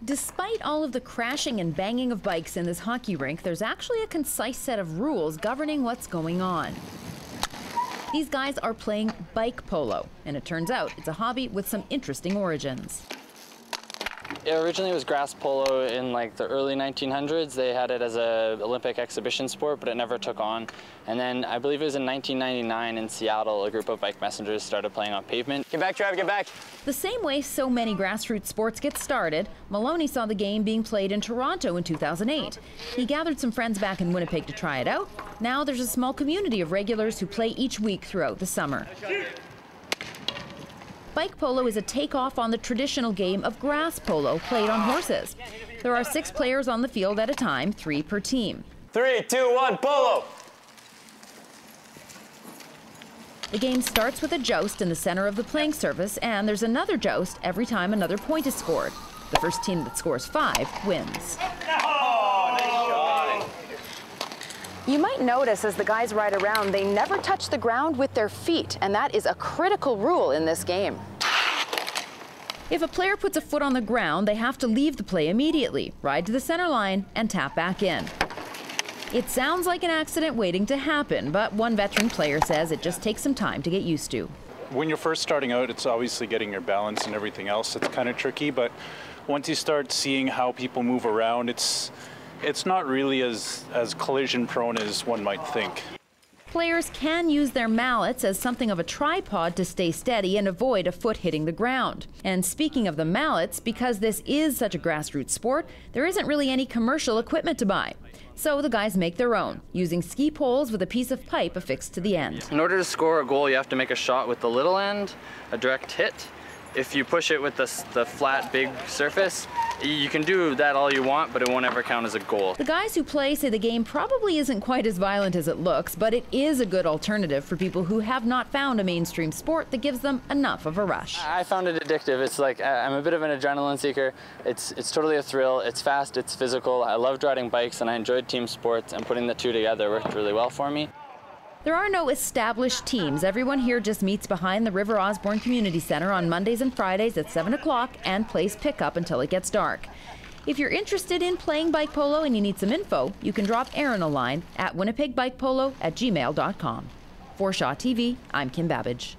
Despite all of the crashing and banging of bikes in this hockey rink, there's actually a concise set of rules governing what's going on. These guys are playing bike polo, and it turns out it's a hobby with some interesting origins. It originally was grass polo in like the early 1900s. They had it as an Olympic exhibition sport, but it never took on. And then I believe it was in 1999 in Seattle, a group of bike messengers started playing on pavement. Get back, Trav, get back. The same way so many grassroots sports get started, Maloney saw the game being played in Toronto in 2008. He gathered some friends back in Winnipeg to try it out. Now there's a small community of regulars who play each week throughout the summer. Bike polo is a takeoff on the traditional game of grass polo played on horses. There are 6 players on the field at a time, 3 per team. 3, 2, 1, polo! The game starts with a joust in the center of the playing surface, and there's another joust every time another point is scored. The first team that scores 5 wins. You might notice as the guys ride around, they never touch the ground with their feet, and that is a critical rule in this game. If a player puts a foot on the ground, they have to leave the play immediately, ride to the center line, and tap back in. It sounds like an accident waiting to happen, but one veteran player says it just takes some time to get used to. When you're first starting out, it's obviously getting your balance and everything else. It's kind of tricky, but once you start seeing how people move around, it's not really as collision prone as one might think. Players can use their mallets as something of a tripod to stay steady and avoid a foot hitting the ground. And speaking of the mallets, because this is such a grassroots sport, there isn't really any commercial equipment to buy. So the guys make their own, using ski poles with a piece of pipe affixed to the end. In order to score a goal, you have to make a shot with the little end, a direct hit. If you push it with the flat, big surface, you can do that all you want, but it won't ever count as a goal. The guys who play say the game probably isn't quite as violent as it looks, but it is a good alternative for people who have not found a mainstream sport that gives them enough of a rush. I found it addictive. It's like, I'm a bit of an adrenaline seeker. It's totally a thrill. It's fast, it's physical. I loved riding bikes, and I enjoyed team sports, and putting the two together worked really well for me. There are no established teams. Everyone here just meets behind the River Osborne Community Center on Mondays and Fridays at 7 o'clock and plays pickup until it gets dark. If you're interested in playing bike polo and you need some info, you can drop Aaron a line at winnipegbikepolo@gmail.com. For Shaw TV, I'm Kim Babij.